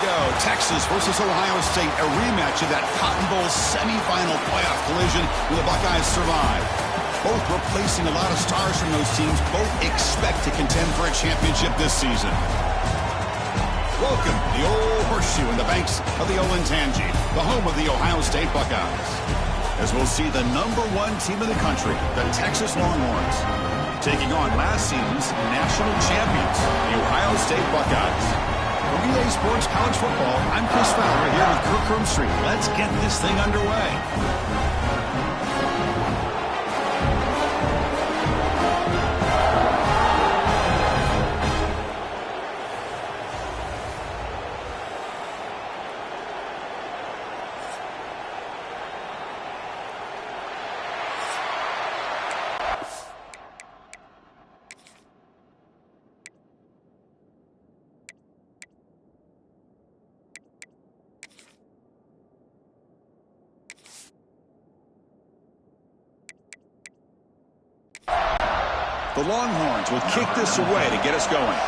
go. Texas versus Ohio State, a rematch of that Cotton Bowl semifinal playoff collision where the Buckeyes survive. Both replacing a lot of stars from those teams. Both expect to contend for a championship this season. Welcome to the Old Horseshoe in the banks of the Olentangy, the home of the Ohio State Buckeyes. As we'll see the #1 team in the country, the Texas Longhorns, taking on last season's national champions, the Ohio State Buckeyes. For EA Sports College Football, I'm Chris Fowler here with Kirk Crumstreet. Let's get this thing underway. The Longhorns will kick this away to get us going.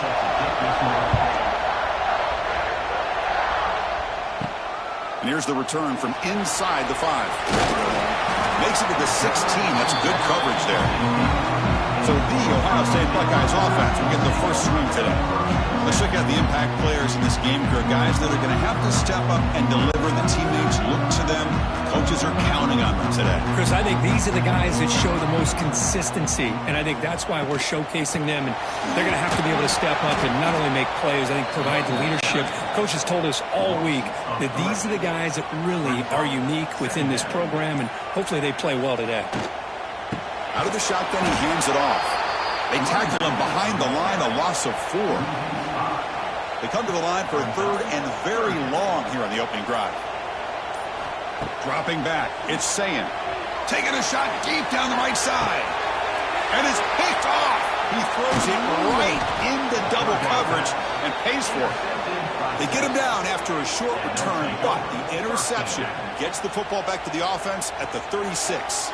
And here's the return from inside the 5. Makes it to the 16. That's good coverage there. So the Ohio State Buckeyes offense will get the first swing today. Let's check out the impact players in this game. There are guys that are going to have to step up and deliver. The teammates look to them. Coaches are counting on them today. Chris, I think these are the guys that show the most consistency, and I think that's why we're showcasing them. And they're going to have to be able to step up and not only make plays, I think provide the leadership. Coaches told us all week that these are the guys that really are unique within this program, and hopefully they play well today. Out of the shotgun, he hands it off. They tackle him behind the line, a loss of 4. They come to the line for a 3rd and very long here on the opening drive. Dropping back, it's Sayin. Taking a shot deep down the right side. And it's picked off. He throws it right into double coverage and pays for it. They get him down after a short return, but the interception gets the football back to the offense at the 36.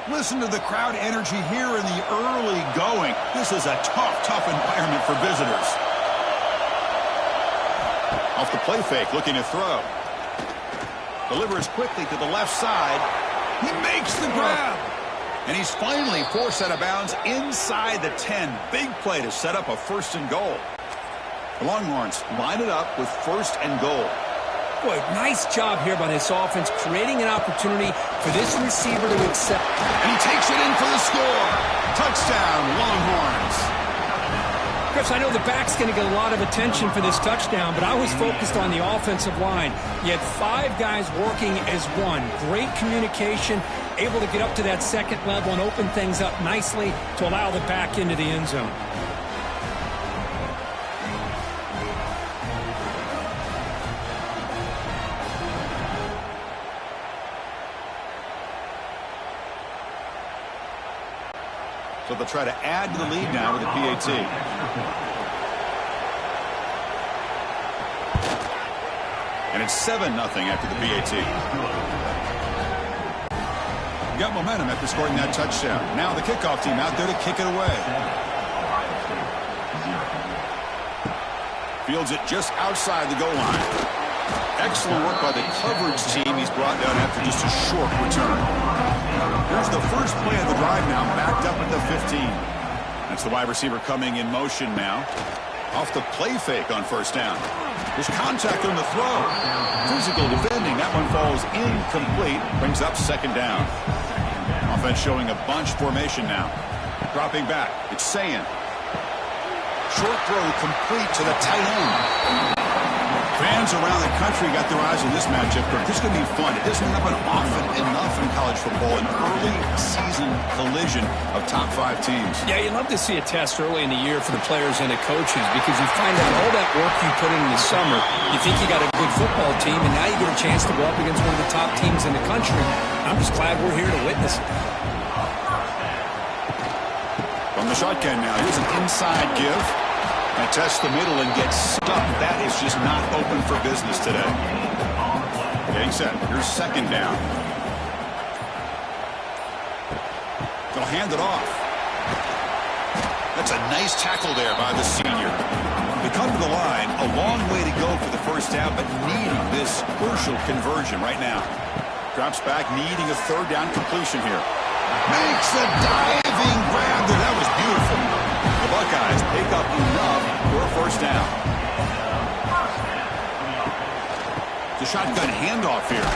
Listen to the crowd energy here in the early going. This is a tough environment for visitors. Off the play fake, looking to throw. Delivers quickly to the left side. He makes the grab. And he's finally forced out of bounds inside the 10. Big play to set up a 1st and goal. The Longhorns line it up with 1st and goal. Boy, nice job here by this offense, creating an opportunity for this receiver to accept. And he takes it in for the score. Touchdown, Longhorns. Chris, I know the back's going to get a lot of attention for this touchdown, but I was focused on the offensive line. You had 5 guys working as one. Great communication, able to get up to that 2nd level and open things up nicely to allow the back into the end zone. So they'll try to add to the lead now with the PAT. And it's 7-0 after the PAT. Got momentum after scoring that touchdown. Now the kickoff team out there to kick it away. Fields it just outside the goal line. Excellent work by the coverage team. He's brought down after just a short return. Here's the first play of the drive now, backed up at the 15. That's the wide receiver coming in motion now. Off the play fake on 1st down. There's contact on the throw. Physical defending. That one falls incomplete. Brings up 2nd down. Offense showing a bunch formation now. Dropping back. It's Sayin. Short throw complete to the tight end. Fans around the country got their eyes on this matchup, but this is going to be fun. It doesn't happen often enough in college football, an early season collision of top 5 teams. Yeah, you'd love to see a test early in the year for the players and the coaches because you find out all that work you put in the summer. You think you got a good football team, and now you get a chance to go up against one of the top teams in the country. I'm just glad we're here to witness it. From the shotgun now, here's an inside give. And test the middle and get stuck. That is just not open for business today. Getting set. Here's second down. They'll hand it off. That's a nice tackle there by the senior. They come to the line. A long way to go for the first down, but needing this crucial conversion right now. Drops back, needing a third down completion here. Makes a diving grab there. That was beautiful. The Buckeyes pick up enough for a first down. The shotgun handoff here.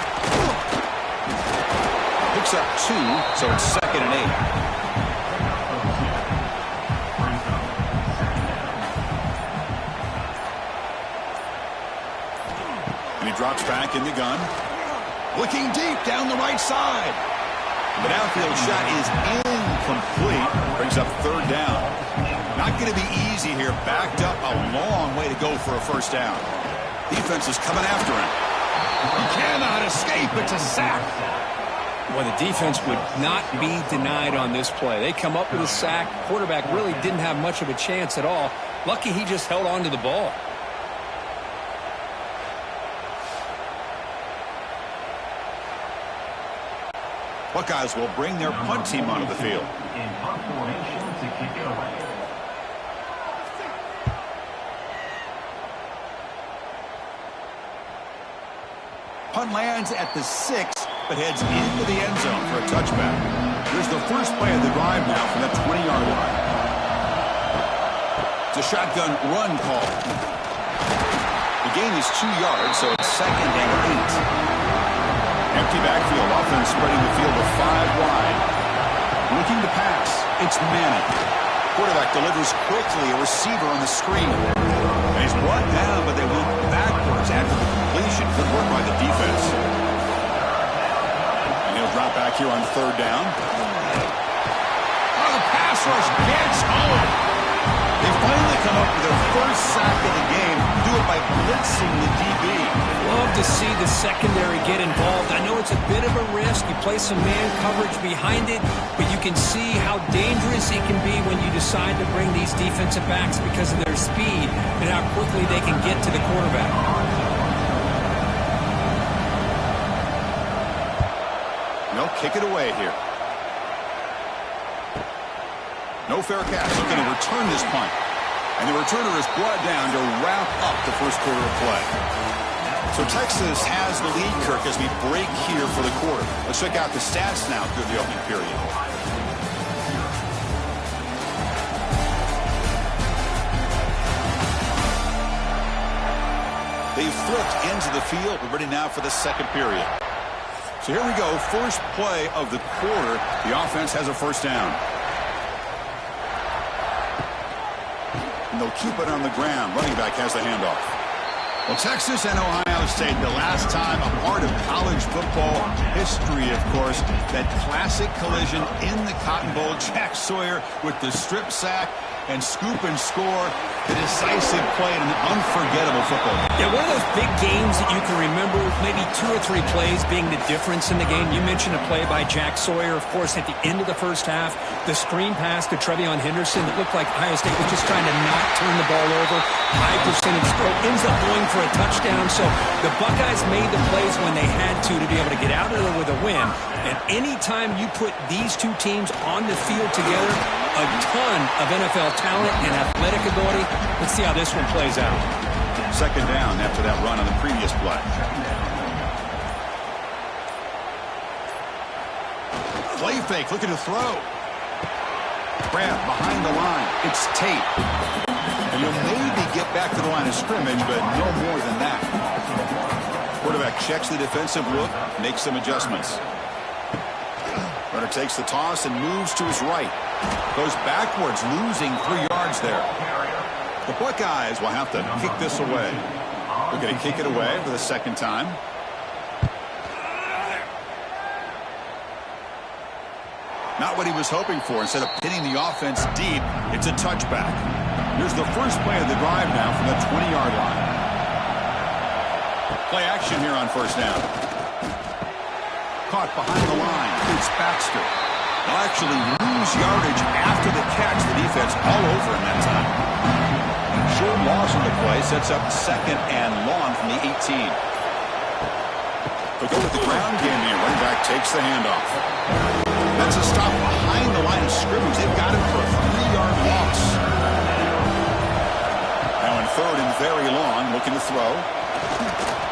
Picks up 2, so it's 2nd and 8. And he drops back in the gun. Looking deep down the right side. The downfield shot is incomplete. Brings up 3rd down. Not going to be easy here. Backed up a long way to go for a first down. Defense is coming after him. He cannot escape. It's a sack. Well, the defense would not be denied on this play. They come up with a sack. Quarterback really didn't have much of a chance at all. Lucky he just held on to the ball. Buckeyes will bring their punt team onto the field. In punt formation to kick it away. Punt lands at the 6, but heads into the end zone for a touchback. Here's the first play of the drive now from the 20-yard line. It's a shotgun run call. The gain is 2 yards, so it's 2nd and 8. Empty backfield, offense spreading the field to 5 wide. Looking to pass, it's Manning. Quarterback delivers quickly, a receiver on the screen. And he's brought down, but they went backwards after the completion. Good work by the defense. And he'll drop back here on 3rd down. Oh, the pass rush gets home. They finally come up with their first sack of the game. Do it by blitzing the DB. Love to see the secondary get involved. I know it's a bit of a risk. You play some man coverage behind it, but you can see how dangerous it can be when you decide to bring these defensive backs because of their speed and how quickly they can get to the quarterback. They'll kick it away here. No fair catch. Looking to return this punt. And the returner is brought down to wrap up the first quarter of play. So Texas has the lead, Kirk, as we break here for the quarter. Let's check out the stats now through the opening period. They've flipped into the field. We're ready now for the second period. So here we go. First play of the quarter. The offense has a first down. And they'll keep it on the ground. Running back has the handoff. Well, Texas and Ohio State, the last time a part of college football history, of course, that classic collision in the Cotton Bowl. Jack Sawyer with the strip sack and scoop and score, the decisive play in an unforgettable football game. Yeah, one of those big games that you can remember, maybe 2 or 3 plays being the difference in the game. You mentioned a play by Jack Sawyer, of course, at the end of the first half. The screen pass to Trevion Henderson that looked like Ohio State was just trying to not turn the ball over. High percentage throw, ends up going for a touchdown. So the Buckeyes made the plays when they had to be able to get out of there with a win. And anytime you put these two teams on the field together, a ton of NFL talent and athletic ability. Let's see how this one plays out. Second down after that run on the previous play. Play fake, looking to throw. Grab behind the line. It's Tate. And you'll maybe get back to the line of scrimmage, but no more than that. Quarterback checks the defensive look, makes some adjustments. Runner takes the toss and moves to his right. Goes backwards, losing 3 yards there. The Buckeyes will have to kick this away. We're going to kick it away for the second time. Not what he was hoping for. Instead of pinning the offense deep, it's a touchback. Here's the first play of the drive now from the 20-yard line. Play action here on first down. Caught behind the line. It's Baxter. They'll actually lose yardage after the catch. The defense all over him that time. Short loss on the play sets up second and long from the 18. But go with the ground game here. Running back takes the handoff. That's a stop behind the line of scrimmage. They've got him for a 3-yard loss. Now in third and very long, looking to throw.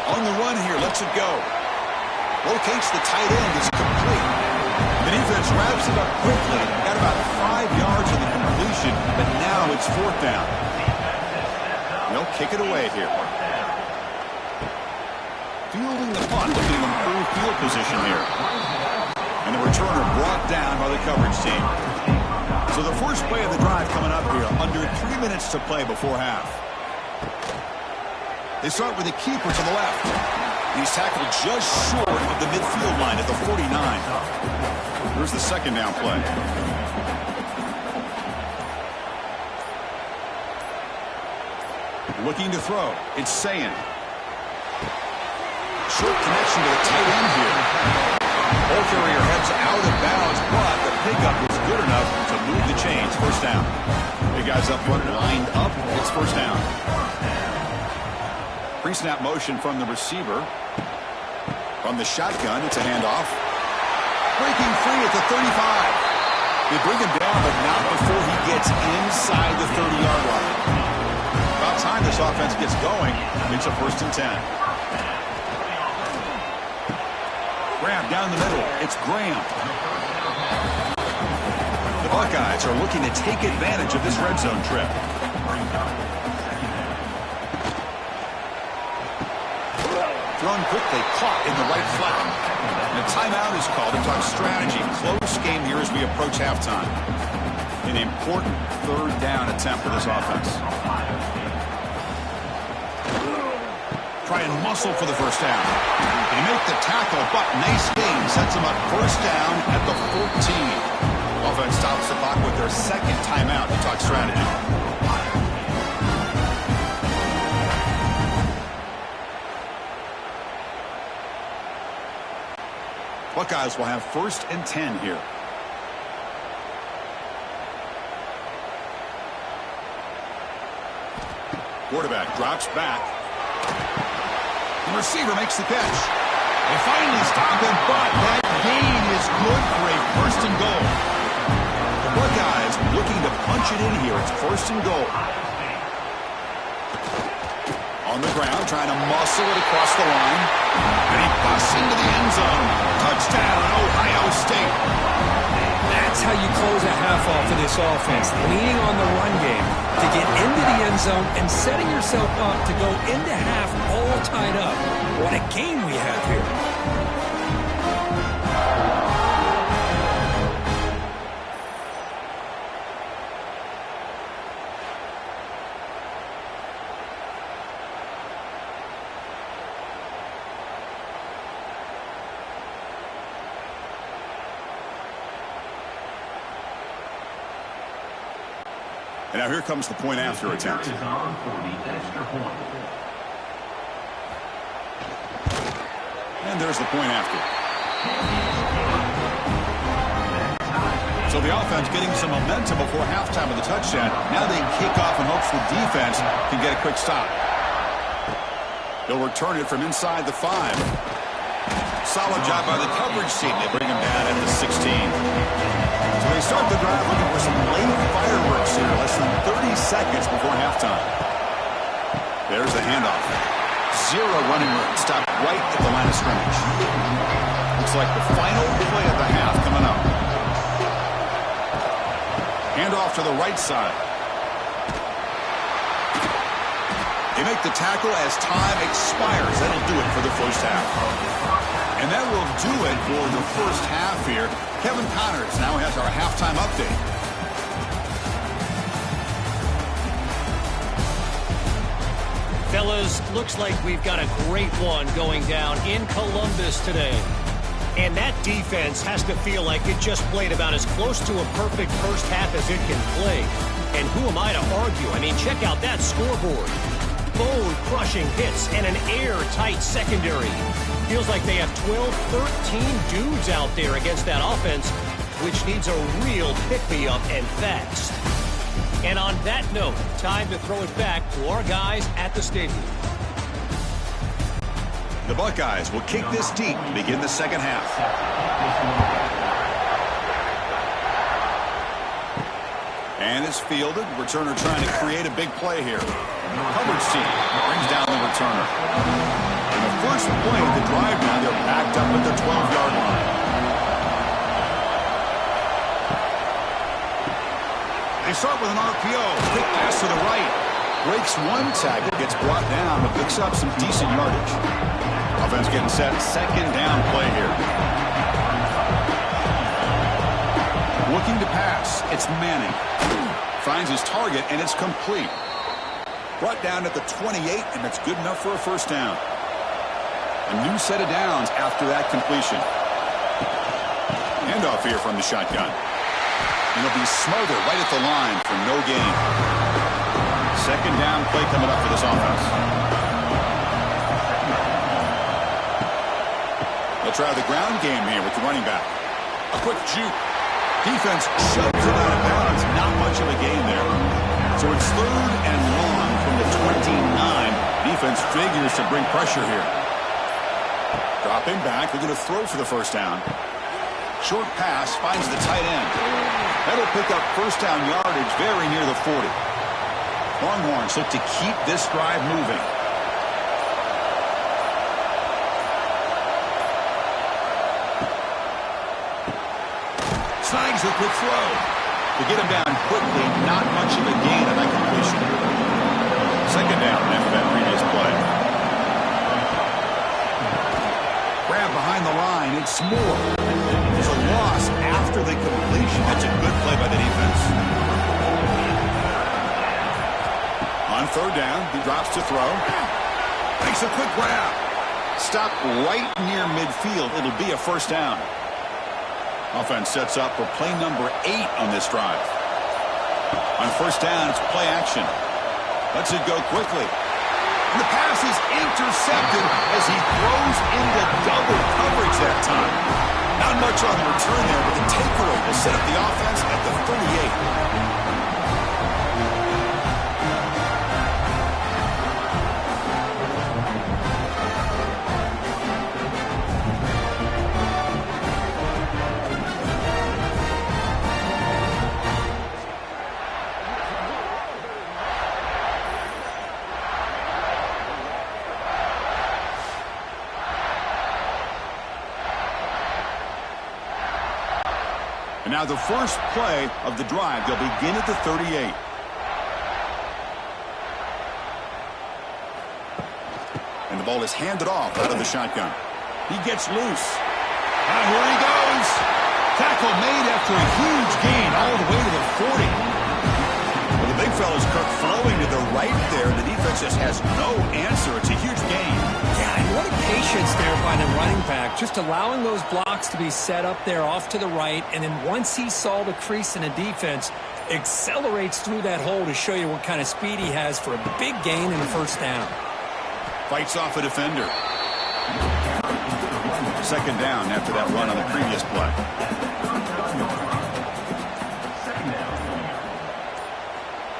On the run here, lets it go. Locates the tight end, is complete. The defense wraps it up quickly. Got about 5 yards of the completion, but now it's fourth down. They'll kick it away here. Fielding the punt, looking to improve field position here. And the returner brought down by the coverage team. So the first play of the drive coming up here, under 3 minutes to play before half. They start with a keeper to the left. He's tackled just short of the midfield line at the 49. Here's the second down play. Looking to throw. It's Sayin. Short connection to the tight end here. Ball carrier heads out of bounds, but the pickup was good enough to move the chains. First down. Big guys up front lined up. It's first down. Pre-snap motion from the receiver. From the shotgun, it's a handoff. Breaking free at the 35. They bring him down, but not before he gets inside the 30-yard line. About time this offense gets going. It's a first and 10. Graham down the middle. It's Graham. The Buckeyes are looking to take advantage of this red zone trip. Thrown quickly, caught in the right flat. And a timeout is called to talk strategy. Close game here as we approach halftime. An important third down attempt for this offense. Try and muscle for the first down. They make the tackle, but nice game sets them up first down at the 14. Offense stops the clock with their second timeout to talk strategy. Buckeyes will have first and 10 here. Quarterback drops back. The receiver makes the catch. They finally stop him, but that gain is good for a first and goal. The Buckeyes looking to punch it in here. It's first and goal. On the ground, trying to muscle it across the line. And he busts into the end zone. Touchdown, Ohio State. That's how you close a half off of this offense. Leaning on the run game to get into the end zone and setting yourself up to go into half all tied up. What a game we have here. And now here comes the point after attempt. Is on for the extra point. And there's the point after. So the offense getting some momentum before halftime of the touchdown. Now they can kick off in hopes the defense can get a quick stop. They'll return it from inside the 5. Solid job by the coverage team. They bring him down at the 16. So they start the drive looking for some late fireworks here. Less than 30 seconds before halftime. There's the handoff. Zero running room. Stopped right at the line of scrimmage. Looks like the final play of the half coming up. Handoff to the right side. They make the tackle as time expires. That'll do it for the first half. And that will do it for the first half here. Kevin Connors now has our halftime update. Fellas, looks like we've got a great one going down in Columbus today. And that defense has to feel like it just played about as close to a perfect first half as it can play. And who am I to argue? I mean, check out that scoreboard. Bone-crushing hits and an airtight secondary. Feels like they have 12, 13 dudes out there against that offense, which needs a real pick-me-up and fast. And on that note, time to throw it back to our guys at the stadium. The Buckeyes will kick this deep to begin the second half. And it's fielded. Returner trying to create a big play here. Coverage team brings down the returner. And the first play of the drive now, they're backed up at the 12-yard line. They start with an RPO. Quick pass to the right. Breaks one tackle, gets brought down, but picks up some decent yardage. Offense getting set. Second down play here. Looking to pass. It's Manning. Finds his target, and it's complete. Brought down at the 28, and that's good enough for a first down. A new set of downs after that completion. Handoff here from the shotgun. And it'll be smothered right at the line for no gain. Second down play coming up for this offense. They'll try the ground game here with the running back. A quick juke. Defense shoves it out of bounds. Not much of a gain there. So it's third and long from the 29. Defense figures to bring pressure here. Dropping back. They're going to throw for the first down. Short pass finds the tight end. That'll pick up first down yardage very near the 40. Longhorns look to keep this drive moving. Snags a quick throw. To get him down quickly, not much of a gain on that completion. Second down after that previous play. Grab behind the line. It's more. There's a loss after the completion. That's a good play by the defense. On third down, he drops to throw. Makes a quick grab. Stop right near midfield. It'll be a first down. Offense sets up for play number 8 on this drive. On first down, it's play action. Lets it go quickly. And the pass is intercepted as he throws into double coverage that time. Not much on the return there, but the takeaway will set up the offense at the 38. Now the first play of the drive, they'll begin at the 38. And the ball is handed off out of the shotgun. He gets loose. And here he goes. Tackle made after a huge gain all the way to the 40. Well, the big fella's flowing to the right there. The defense just has no answer. It's a huge gain. Yeah, and what a patience there by the running back. Just allowing those blocks to be set up there off to the right. And then once he saw the crease in the defense, accelerates through that hole to show you what kind of speed he has for a big gain and a first down. Fights off a defender. Second down after that run on the previous play.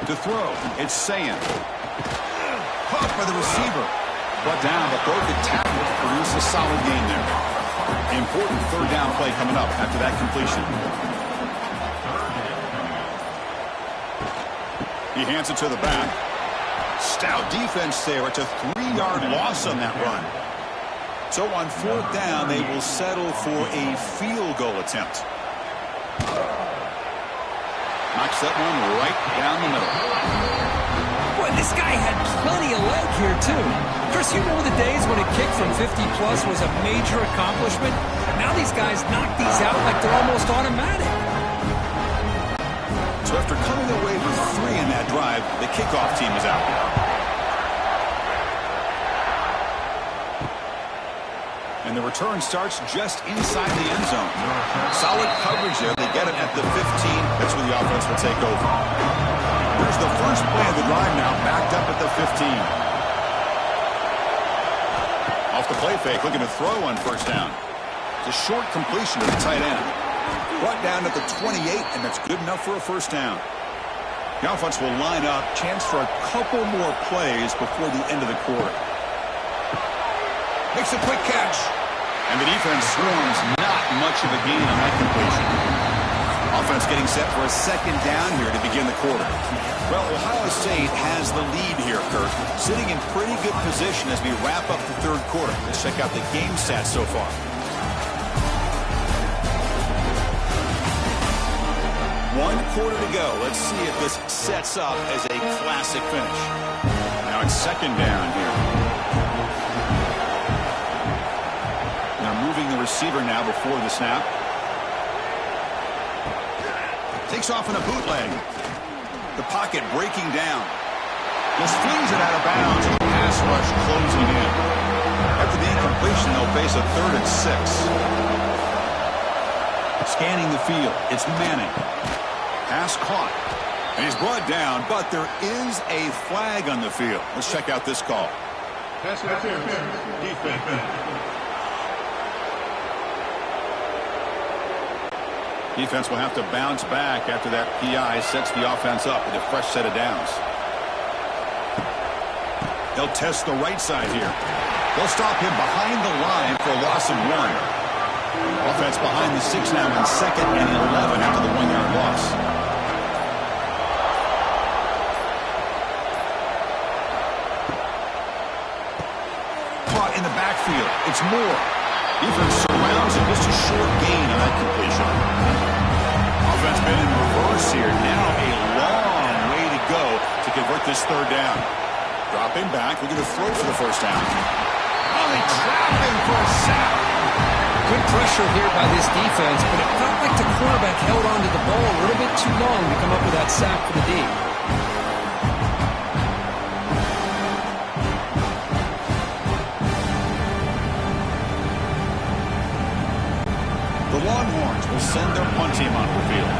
To throw, it's Sayan. Caught by the receiver. Brought down, but broke the tackle to produce a solid gain there. Important third down play coming up after that completion. He hands it to the back. Stout defense there. It's a 3-yard loss on that run. So on fourth down, they will settle for a field goal attempt. Knocks that one right down the middle. Boy, this guy had plenty of leg here, too. Chris, you know the days when a kick from 50-plus was a major accomplishment? Now these guys knock these out like they're almost automatic. So after coming away with 3 in that drive, the kickoff team is out. And the return starts just inside the end zone. Solid coverage there. They get it at the 15. That's where the offense will take over. Here's the first play of the drive now, backed up at the 15. Off the play fake, looking to throw on first down. It's a short completion to the tight end. Brought down at the 28, and that's good enough for a first down. The offense will line up. Chance for a couple more plays before the end of the quarter. Makes a quick catch. And the defense swarms. Not much of a gain on that completion. Offense getting set for a second down here to begin the quarter. Well, Ohio State has the lead here, Kirk. Sitting in pretty good position as we wrap up the third quarter. Let's check out the game stats so far. One quarter to go. Let's see if this sets up as a classic finish. Now it's second down here. Now moving the receiver now before the snap. Takes off in a bootleg. The pocket breaking down. Just flings it out of bounds. And the pass rush closing in. After the incompletion, they'll face a 3rd and 6. Scanning the field. It's Manning. Pass caught. And he's brought down, but there is a flag on the field. Let's check out this call. Pass interference. Defense. Defense will have to bounce back after that PI sets the offense up with a fresh set of downs. They'll test the right side here. They'll stop him behind the line for a loss of 1. Offense behind the 6 now in 2nd and 11 after the 1-yard loss. Caught in the backfield. It's Moore. Defense surrounds him. Just a short gain on that completion. Offense been in reverse here. Now a long way to go to convert this 3rd down. Dropping back. We're going to throw for the first down. Oh, they trap him for a sack. Good pressure here by this defense, but it felt like the quarterback held on to the ball a little bit too long to come up with that sack for the D. The Longhorns will send their punt team onto the field.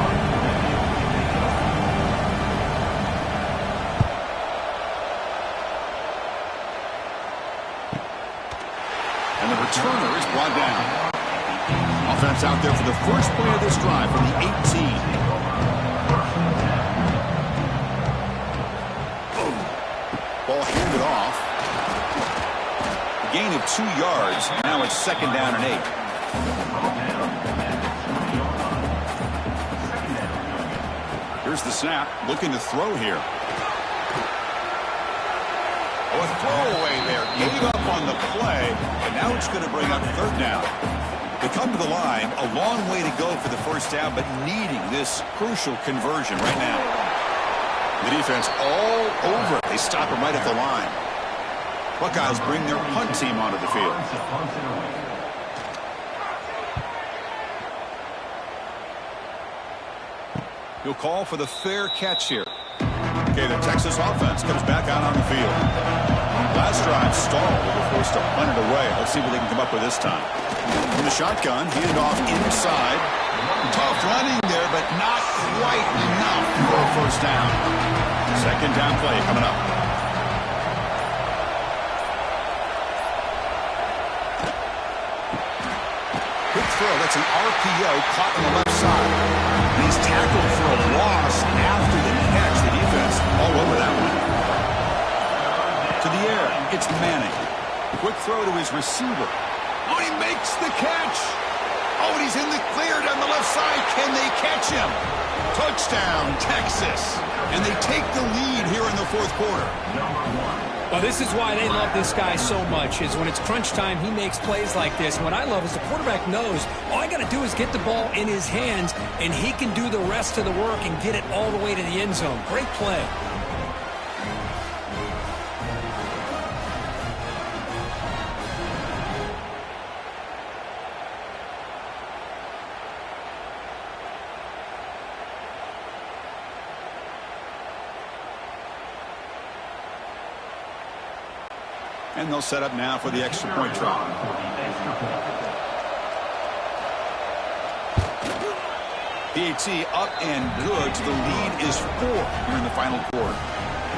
And the returner is brought down. Offense out there for the first play of this drive from the 18. Ball handed off. A gain of 2 yards. Now it's 2nd down and 8. Here's the snap. Looking to throw here. Oh, a throwaway there. Gave up on the play, and now it's going to bring up 3rd down. They come to the line. A long way to go for the first down, but needing this crucial conversion right now. The defense all over it. They stop him right at the line. Buckeyes bring their punt team onto the field. He'll call for the fair catch here. Okay, the Texas offense comes back out on the field. Last drive stalled. They were forced to punt it away. Let's see what they can come up with this time. From the shotgun, handed off inside. Tough running there, but not quite enough for a first down. 2nd down play coming up. Quick throw. That's an RPO caught on the left side. And he's tackled for a loss after the catch. The defense all over that one. To the air, it's Manning. Quick throw to his receiver. Oh, he makes the catch. Oh, and he's in the clear down the left side. Can they catch him? Touchdown, Texas. And they take the lead here in the 4th quarter. Well, this is why they love this guy so much, is when it's crunch time, he makes plays like this. And what I love is the quarterback knows all I got to do is get the ball in his hands, and he can do the rest of the work and get it all the way to the end zone. Great play. And they'll set up now for the extra point try. PAT up and good. The lead is 4 here in the final quarter.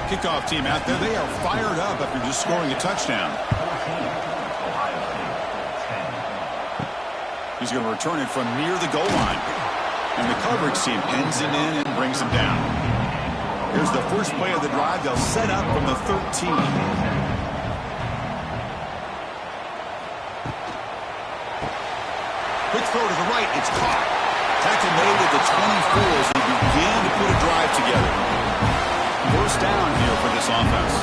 Kickoff team out there. They are fired up after just scoring a touchdown. He's going to return it from near the goal line. And the coverage team pins him in and brings him down. Here's the first play of the drive. They'll set up from the 13. Quick throw to the right. It's caught. Tackle made at the 24 as they begin to put a drive together. First down here for this offense.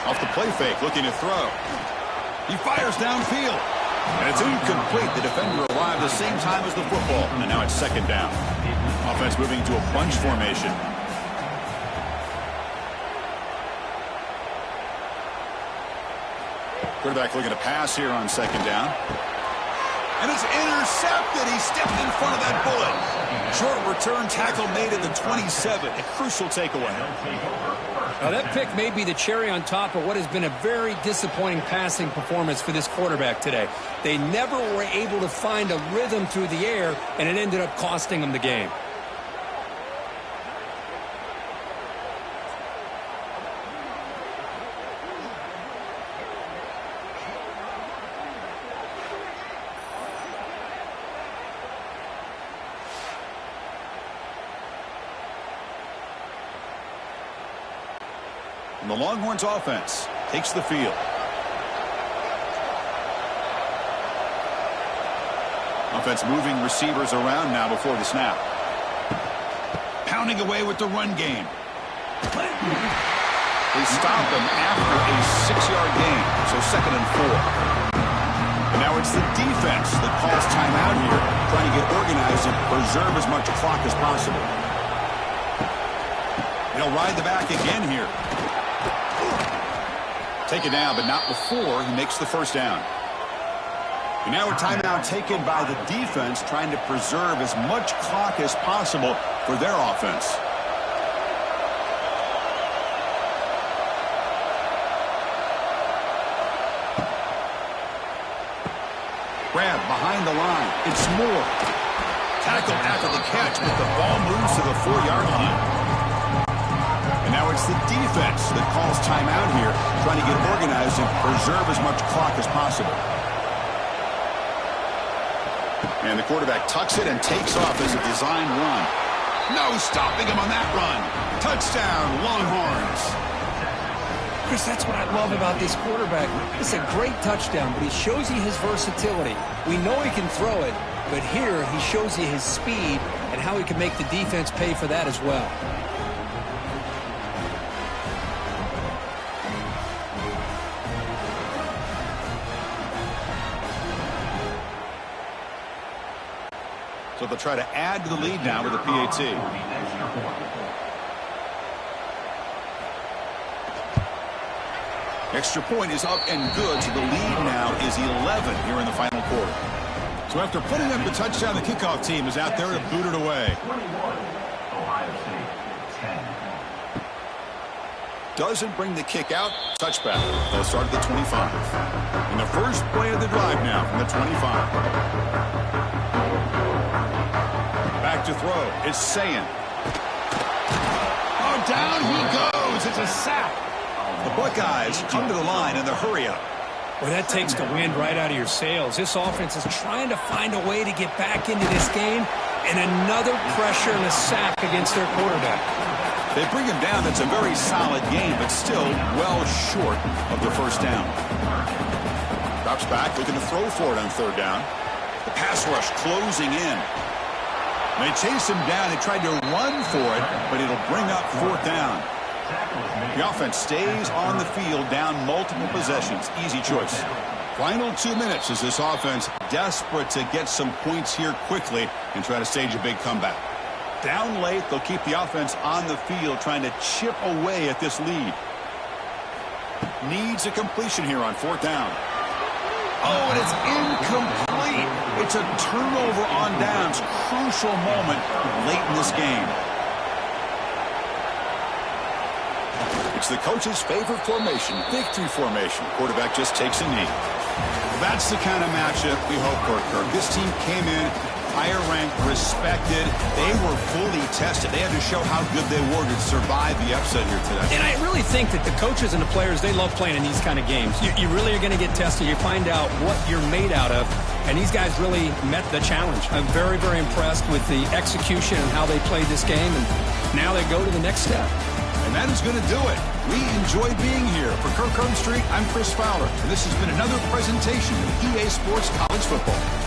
Off the play fake, looking to throw. He fires downfield. And it's incomplete. The defender arrived the same time as the football. And now it's second down. Offense moving to a bunch formation. Quarterback looking to pass here on second down. And it's intercepted. He stepped in front of that bullet. Short return tackle made at the 27. A crucial takeaway. Now that pick may be the cherry on top of what has been a very disappointing passing performance for this quarterback today. They never were able to find a rhythm through the air, and it ended up costing them the game. And the Longhorns offense takes the field. Offense moving receivers around now before the snap. Pounding away with the run game. They stop them after a 6-yard gain, so 2nd and 4. And now it's the defense that calls timeout here, trying to get organized and preserve as much clock as possible. They'll ride the back again here. Take it down, but not before he makes the first down. And now a timeout taken by the defense, trying to preserve as much clock as possible for their offense. Grab behind the line. It's Moore. Tackle after the catch, but the ball moves to the 4-yard line. And now it's the defense that calls timeout here, trying to get organized and preserve as much clock as possible. And the quarterback tucks it and takes off as a design run. No stopping him on that run. Touchdown, Longhorns. Chris, that's what I love about this quarterback. It's a great touchdown, but he shows you his versatility. We know he can throw it, but here he shows you his speed and how he can make the defense pay for that as well. So they'll try to add to the lead now with a PAT. Extra point is up and good, so the lead now is 11 here in the final quarter. So after putting up the touchdown, the kickoff team is out there to boot it away. Doesn't bring the kick out. Touchback. They'll start at the 25. And the first play of the drive now from the 25. Back to throw. It's Sayin. Oh, down he goes. It's a sack. The Buckeyes come to the line in the hurry up. Well, that takes the wind right out of your sails. This offense is trying to find a way to get back into this game, and another pressure and a sack against their quarterback. They bring him down. That's a very solid game, but still well short of the first down. Drops back, looking to throw for it on 3rd down. The pass rush closing in. They chase him down. They tried to run for it, but it'll bring up 4th down. The offense stays on the field, down multiple possessions. Easy choice. Final 2 minutes as this offense desperate to get some points here quickly and try to stage a big comeback. Down late, they'll keep the offense on the field, trying to chip away at this lead. Needs a completion here on 4th down. Oh, and it's incomplete. It's a turnover on downs. Crucial moment late in this game. It's the coach's favorite formation, victory formation. Quarterback just takes a knee. That's the kind of matchup we hope for, Kirk. This team came in higher ranked, respected. They were fully tested. They had to show how good they were to survive the upset here today. And I really think that the coaches and the players, they love playing in these kind of games. You really are going to get tested. You find out what you're made out of. And these guys really met the challenge. I'm very, very impressed with the execution and how they played this game. And now they go to the next step. And that is going to do it. We enjoyed being here. For Kirk Herbstreit, I'm Chris Fowler. And this has been another presentation of EA Sports College Football.